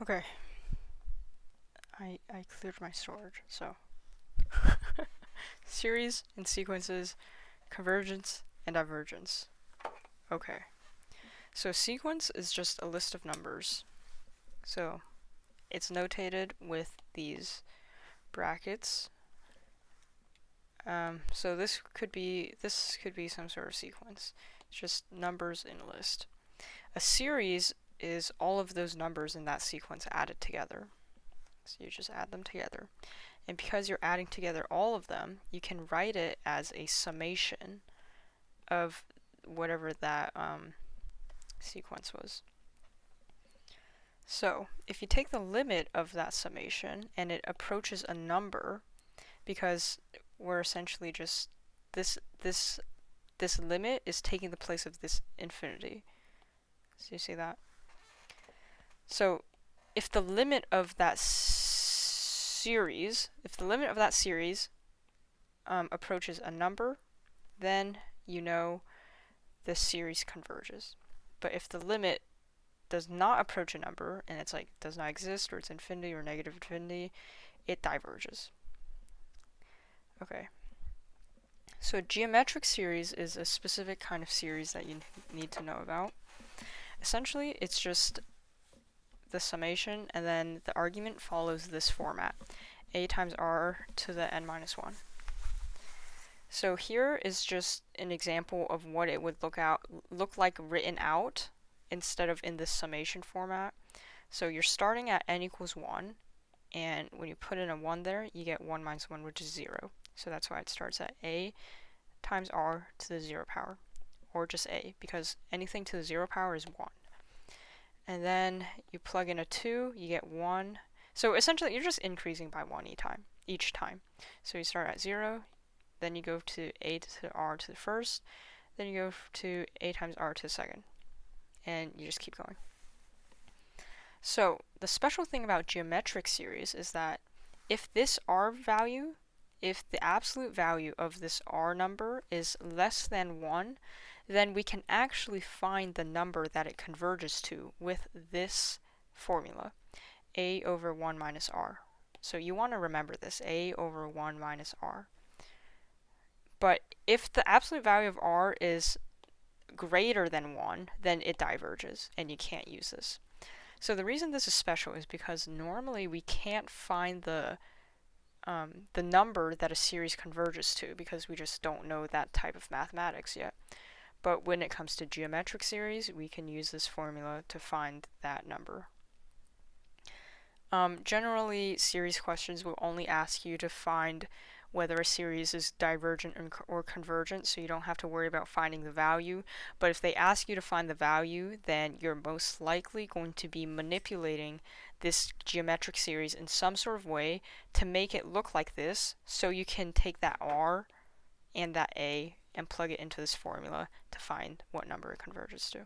Okay, I cleared my storage, so series and sequences, convergence and divergence. Okay, so sequence is just a list of numbers. So it's notated with these brackets. So this could be some sort of sequence. It's just numbers in a list. A series is all of those numbers in that sequence added together. So you just add them together. And because you're adding together all of them, you can write it as a summation of whatever that sequence was. So if you take the limit of that summation and it approaches a number, because we're essentially just this limit is taking the place of this infinity. So you see that? So if the limit of that series, approaches a number, then you know the series converges. But if the limit does not approach a number, and it's like does not exist, or it's infinity or negative infinity, it diverges. Okay. So a geometric series is a specific kind of series that you need to know about. Essentially, it's just the summation, and then the argument follows this format, a times r to the n minus 1. So here is just an example of what it would look like written out instead of in this summation format. So you're starting at n equals 1, and when you put in a 1 there, you get 1 minus 1, which is 0. So that's why it starts at a times r to the 0 power, or just a, because anything to the 0 power is 1. And then you plug in a 2, you get 1. So essentially, you're just increasing by 1 each time. So you start at 0, then you go to a to the r to the first, then you go to a times r to the second, and you just keep going. So the special thing about geometric series is that if this r value, if the absolute value of this r number is less than 1, then we can actually find the number that it converges to with this formula, a over 1 minus r. So you want to remember this, a over 1 minus r. But if the absolute value of r is greater than 1, then it diverges, and you can't use this. So the reason this is special is because normally we can't find the number that a series converges to, because we just don't know that type of mathematics yet. But when it comes to geometric series, we can use this formula to find that number. Generally, series questions will only ask you to find whether a series is divergent or convergent, so you don't have to worry about finding the value. But if they ask you to find the value, then you're most likely going to be manipulating this geometric series in some sort of way to make it look like this, so you can take that r and that a and plug it into this formula to find what number it converges to.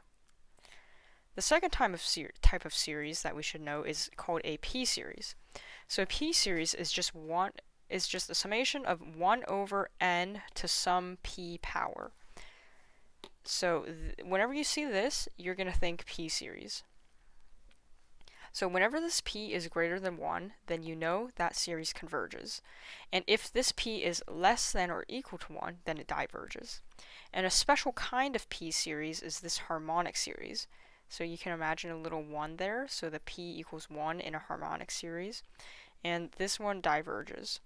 The second type of series that we should know is called a p-series. So a p-series is just a summation of 1 over n to some p power. So whenever you see this, you're going to think p-series. So whenever this p is greater than 1, then you know that series converges. And if this p is less than or equal to 1, then it diverges. And a special kind of p-series is this harmonic series. So you can imagine a little 1 there, so the p equals 1 in a harmonic series. And this one diverges.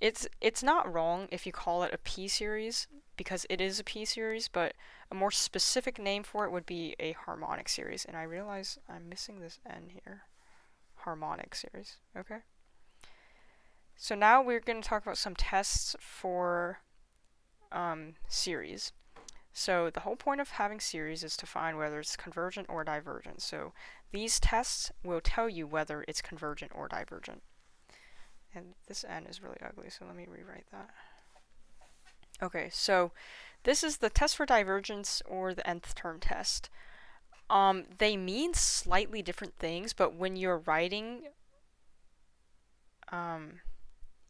It's not wrong if you call it a p-series, because it is a p-series, but a more specific name for it would be a harmonic series. And I realize I'm missing this n here. Harmonic series, okay? So now we're going to talk about some tests for series. So the whole point of having series is to find whether it's convergent or divergent. So these tests will tell you whether it's convergent or divergent. And this n is really ugly, so let me rewrite that. Okay, so this is the test for divergence, or the nth term test. They mean slightly different things, but when you're writing,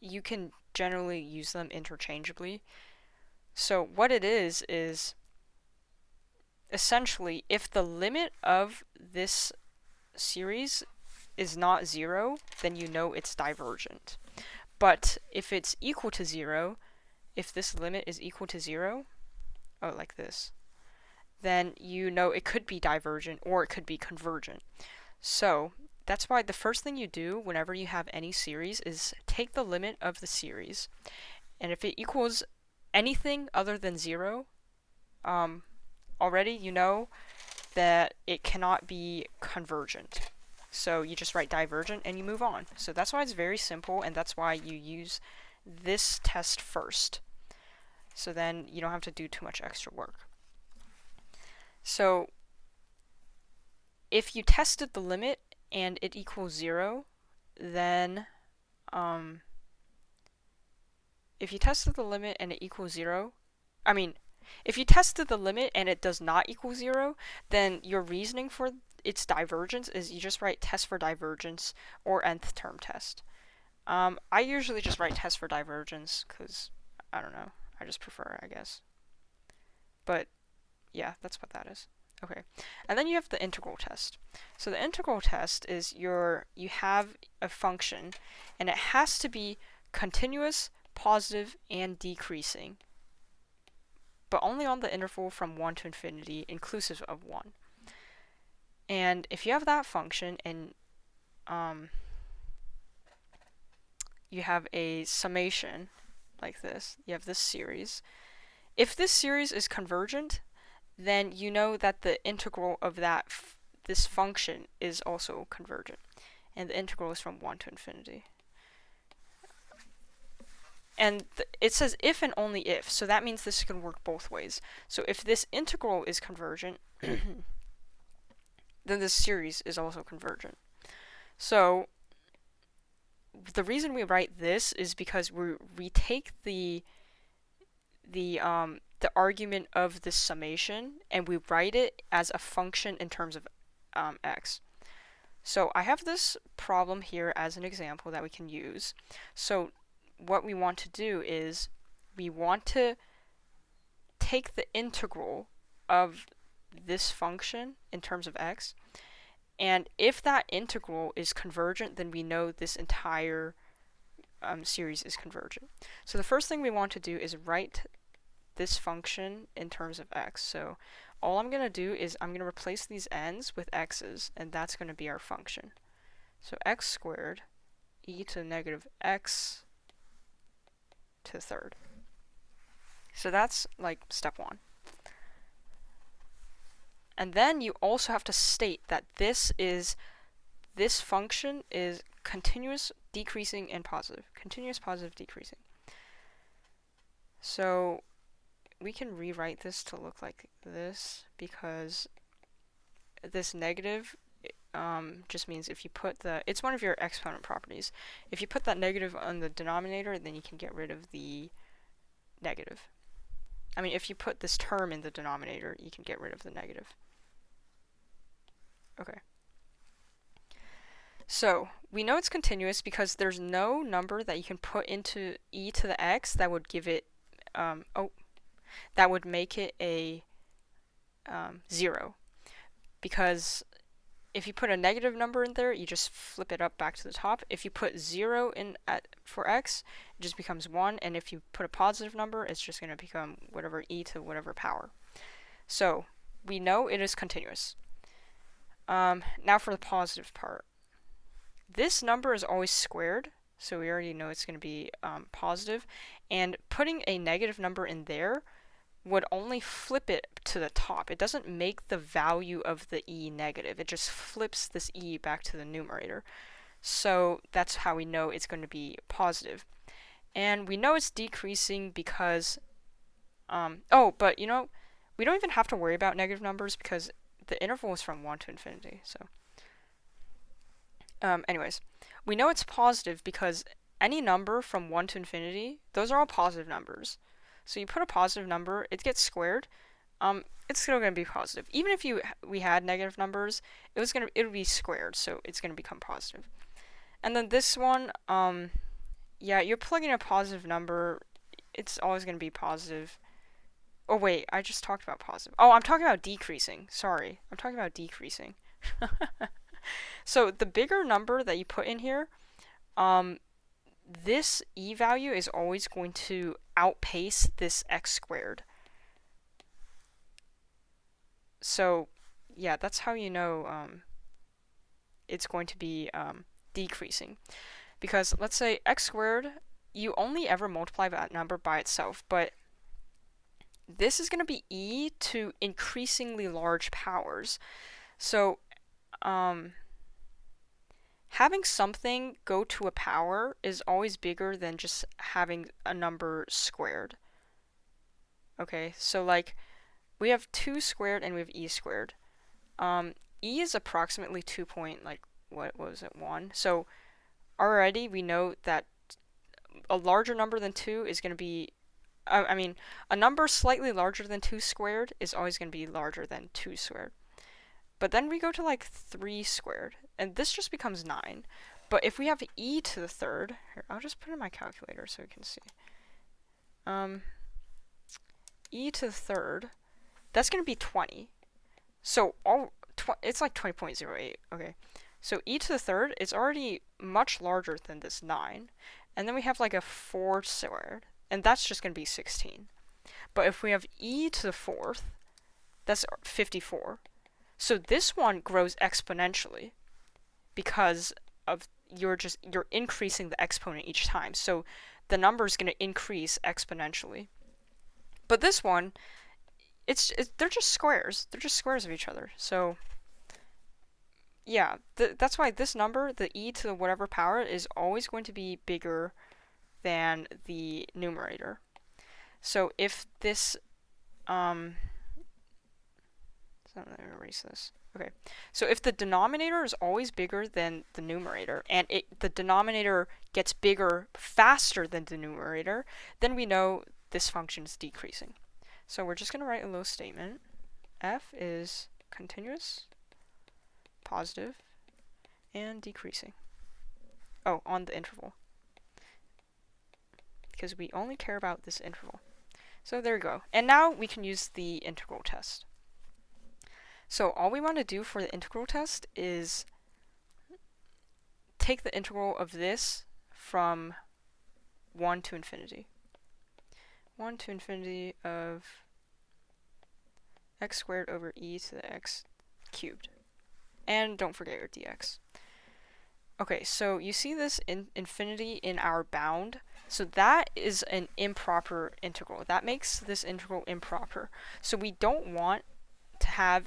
you can generally use them interchangeably. So what it is essentially if the limit of this series is not 0, then you know it's divergent. But if it's equal to 0, if this limit is equal to 0, oh, like this, then you know it could be divergent or it could be convergent. So that's why the first thing you do whenever you have any series is take the limit of the series, and if it equals anything other than 0, already you know that it cannot be convergent. So you just write divergent and you move on. So that's why it's very simple, and that's why you use this test first. So then you don't have to do too much extra work. So if you tested the limit and it equals 0, then if you tested the limit and it equals 0, if you tested the limit and it does not equal 0, then your reasoning for its divergence is you just write test for divergence or nth term test. I usually just write test for divergence because, I don't know, I just prefer it, I guess. But yeah, that's what that is. Okay, and then you have the integral test. So the integral test is you have a function, and it has to be continuous, positive, and decreasing, but only on the interval from 1 to infinity, inclusive of 1. And if you have that function and you have a summation like this, you have this series. If this series is convergent, then you know that the integral of this function is also convergent, and the integral is from 1 to infinity. And it says if and only if, so that means this can work both ways. So if this integral is convergent, then this series is also convergent. So the reason we write this is because we take the argument of this summation and we write it as a function in terms of x. So I have this problem here as an example that we can use. So what we want to do is we want to take the integral of this function in terms of x, and if that integral is convergent, then we know this entire series is convergent. So the first thing we want to do is write this function in terms of x. So all I'm going to do is I'm going to replace these n's with x's, and that's going to be our function. So x squared e to the negative x to the third. So that's like step 1. And then you also have to state that this function is continuous, decreasing, and positive. Continuous, positive, decreasing. So we can rewrite this to look like this, because this negative just means if you put it's one of your exponent properties. If you put that negative on the denominator, then you can get rid of the negative. If you put this term in the denominator, you can get rid of the negative. Okay. So we know it's continuous because there's no number that you can put into e to the x that would give it, that would make it a 0. Because if you put a negative number in there, you just flip it up back to the top. If you put 0 in for x, it just becomes 1. And if you put a positive number, it's just going to become whatever e to whatever power. So we know it is continuous. Now for the positive part. This number is always squared, so we already know it's going to be positive. And putting a negative number in there would only flip it to the top. It doesn't make the value of the e negative. It just flips this e back to the numerator. So that's how we know it's going to be positive. And we know it's decreasing because, but we don't even have to worry about negative numbers because the interval is from 1 to infinity. So, anyways, we know it's positive because any number from 1 to infinity, those are all positive numbers. So you put a positive number, it gets squared, it's still going to be positive. Even if we had negative numbers, it would be squared, so it's going to become positive. And then this one, yeah, you're plugging a positive number, it's always going to be positive. Oh wait, I just talked about positive. Oh, I'm talking about decreasing. Sorry, I'm talking about decreasing. So the bigger number that you put in here, this e value is always going to outpace this x squared. So yeah, that's how you know it's going to be decreasing. Because let's say x squared, you only ever multiply that number by itself, but this is going to be e to increasingly large powers. So having something go to a power is always bigger than just having a number squared. Okay, so like we have 2 squared and we have e squared. E is approximately 2 point, like, what was it, 1? So already we know that a larger number than 2 is going to be, I mean, a number slightly larger than 2 squared is always going to be larger than 2 squared. But then we go to like 3 squared, and this just becomes 9. But if we have e to the third, here, I'll just put in my calculator so you can see. E to the third, that's going to be 20. So it's like 20.08. Okay. So e to the third is already much larger than this 9. And then we have like a 4 squared, and that's just going to be 16. But if we have e to the fourth, that's 54. So this one grows exponentially because of you're increasing the exponent each time. So the number is going to increase exponentially. But this one, they're just squares. They're just squares of each other. So yeah, that's why this number, the e to the whatever power, is always going to be bigger than the numerator. So if this, so I'm going to erase this. Okay, so if the denominator is always bigger than the numerator, and the denominator gets bigger faster than the numerator, then we know this function is decreasing. So we're just going to write a little statement. F is continuous, positive, and decreasing. Oh, on the interval. Because we only care about this interval. So there we go. And now we can use the integral test. So all we want to do for the integral test is take the integral of this from 1 to infinity. 1 to infinity of x squared over e to the x cubed. And don't forget your dx. Okay, so you see this infinity in our bound. So that is an improper integral. That makes this integral improper. So we don't want to have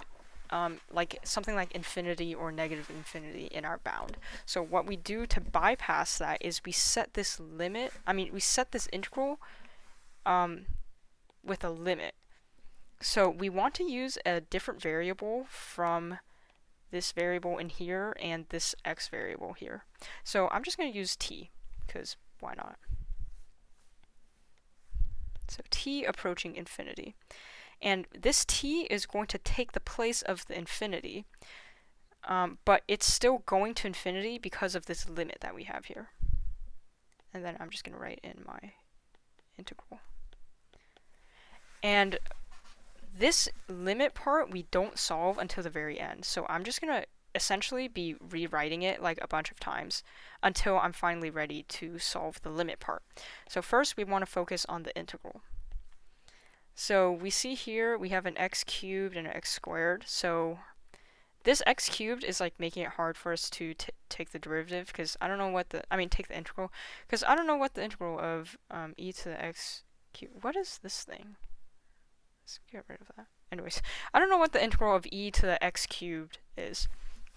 like something like infinity or negative infinity in our bound. So what we do to bypass that is we set this limit, we set this integral with a limit. So we want to use a different variable from this variable in here and this x variable here. So I'm just going to use t, because why not? So t approaching infinity. And this t is going to take the place of the infinity, but it's still going to infinity because of this limit that we have here. And then I'm just going to write in my integral. And this limit part we don't solve until the very end. So I'm just going to essentially be rewriting it like a bunch of times until I'm finally ready to solve the limit part. So first we want to focus on the integral. So we see here we have an x cubed and an x squared. So this x cubed is like making it hard for us to take the derivative, because I don't know what take the integral, because I don't know what the integral of e to the x cubed. What is this thing? Let's get rid of that. Anyways, I don't know what the integral of e to the x cubed is,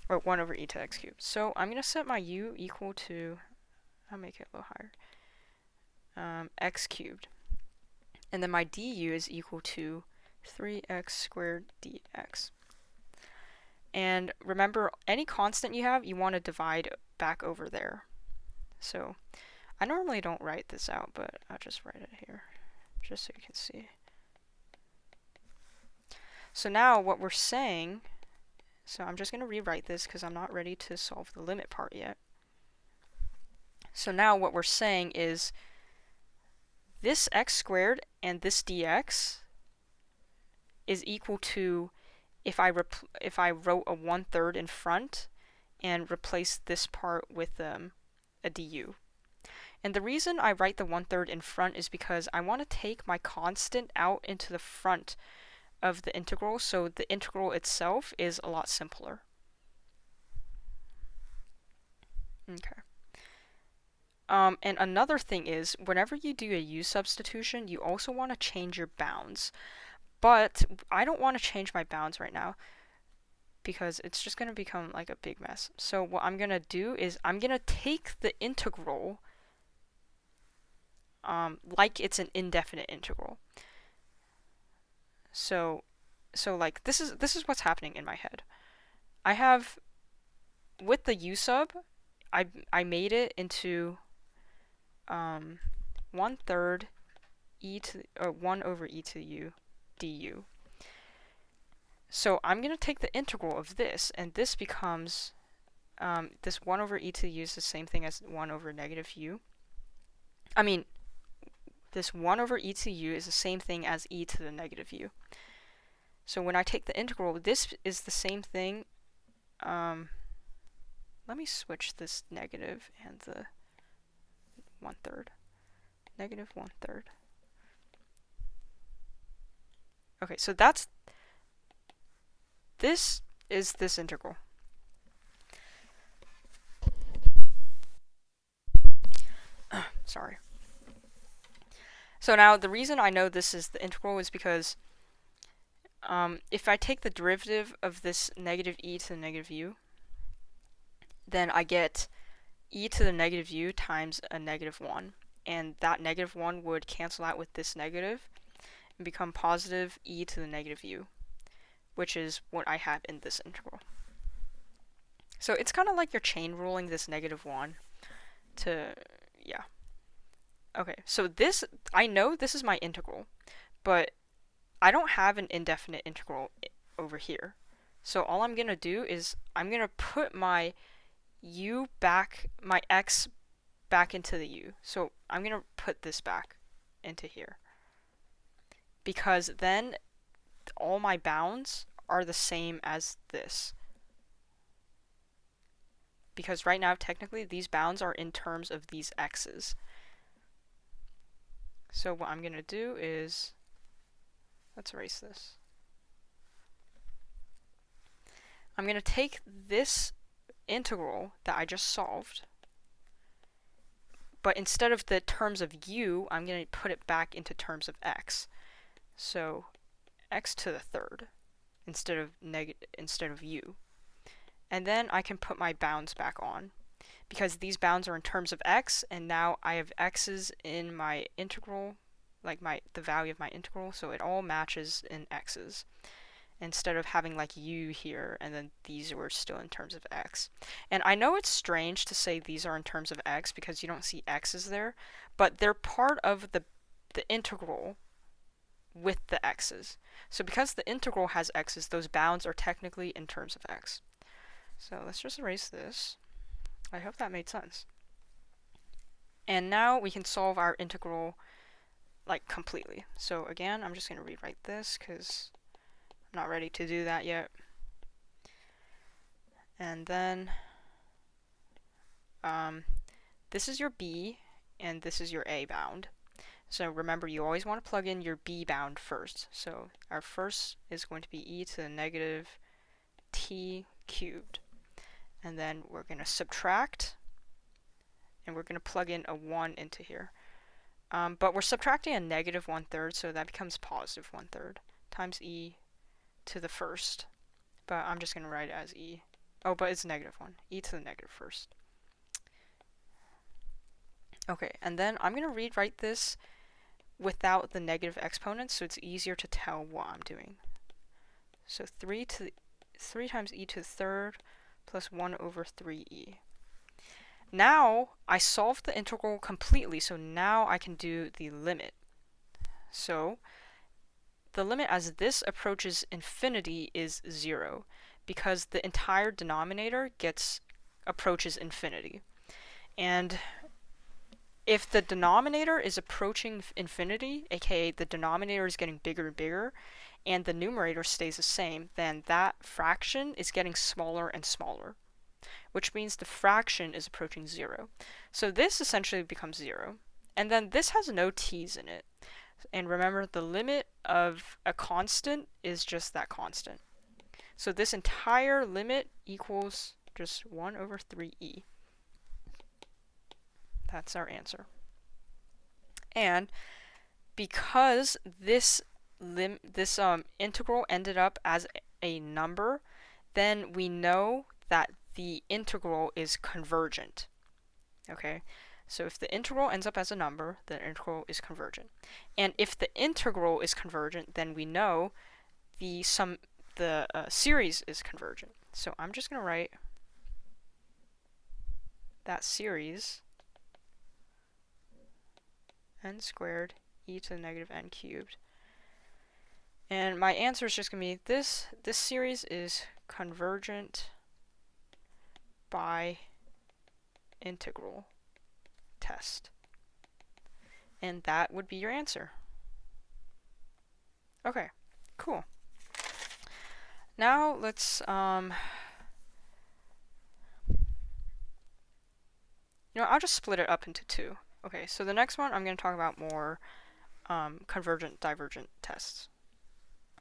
or 1 over e to the x cubed. So I'm going to set my u equal to, I'll make it a little higher, x cubed. And then my du is equal to 3x squared dx. And remember, any constant you have, you want to divide back over there. So I normally don't write this out, but I'll just write it here, just so you can see. So now what we're saying, so I'm just going to rewrite this because I'm not ready to solve the limit part yet. So now what we're saying is this x squared and this dx is equal to, if I wrote a 1/3 in front, and replace this part with a du. And the reason I write the 1/3 in front is because I want to take my constant out into the front of the integral, so the integral itself is a lot simpler. Okay. And another thing is, whenever you do a u substitution, you also want to change your bounds. But I don't want to change my bounds right now because it's just going to become like a big mess. So what I'm going to do is I'm going to take the integral like it's an indefinite integral. So like this is what's happening in my head. I have, with the u sub, I made it into 1/3 e to, or 1 over e to the u du. So I'm going to take the integral of this, and this becomes, this 1 over e to the u is the same thing as 1 over negative u. I mean, this 1 over e to the u is the same thing as e to the negative u. So when I take the integral, this is the same thing. Let me switch this negative and the 1/3. Negative 1/3. Okay, so this is this integral. Sorry. So now the reason I know this is the integral is because if I take the derivative of this negative e to the negative u, then I get e to the negative u times a negative 1. And that negative 1 would cancel out with this negative and become positive e to the negative u, which is what I have in this integral. So it's kind of like you're chain ruling this negative 1 to, yeah. Okay, so this, I know this is my integral, but I don't have an indefinite integral over here. So all I'm going to do is I'm going to put my u back, my x back into the u. So I'm going to put this back into here. Because then all my bounds are the same as this. Because right now, technically, these bounds are in terms of these x's. So what I'm going to do is, let's erase this. I'm going to take this integral that I just solved, but instead of the terms of u, I'm going to put it back into terms of x. So x to the third instead of u. And then I can put my bounds back on, because these bounds are in terms of x, and now I have x's in my integral, like the value of my integral, so it all matches in x's, instead of having like u here, and then these were still in terms of x. And I know it's strange to say these are in terms of x because you don't see x's there, but they're part of the integral with the x's. So because the integral has x's, those bounds are technically in terms of x. So let's just erase this. I hope that made sense. And now we can solve our integral like completely. So again, I'm just going to rewrite this because I'm not ready to do that yet. And then this is your b and this is your a bound. So remember, you always want to plug in your b bound first. So our first is going to be e to the negative t cubed. And then we're going to subtract, and we're going to plug in a 1 into here. But we're subtracting a negative 1/3, so that becomes positive 1/3 times e to the first. But I'm just going to write it as e. Oh, but it's negative 1. E to the negative first. Okay, and then I'm going to rewrite this without the negative exponents, so it's easier to tell what I'm doing. So 3 times e to the third plus 1 over 3e. Now I solved the integral completely, so now I can do the limit. So the limit as this approaches infinity is 0, because the entire denominator approaches infinity. And if the denominator is approaching infinity, aka the denominator is getting bigger and bigger, and the numerator stays the same, then that fraction is getting smaller and smaller. which means the fraction is approaching 0. So this essentially becomes 0. And then this has no t's in it. And remember, the limit of a constant is just that constant. So this entire limit equals just 1 over 3e. That's our answer. And because this integral ended up as a number, then we know that the integral is convergent. Okay, so if the integral ends up as a number, the integral is convergent. And if the integral is convergent, then we know the series is convergent. So I'm just going to write that series n squared e to the negative n cubed. And my answer is just going to be this series is convergent by integral test. And that would be your answer. Okay, cool. Now let's I'll just split it up into two. Okay, so the next one I'm going to talk about more convergent divergent tests.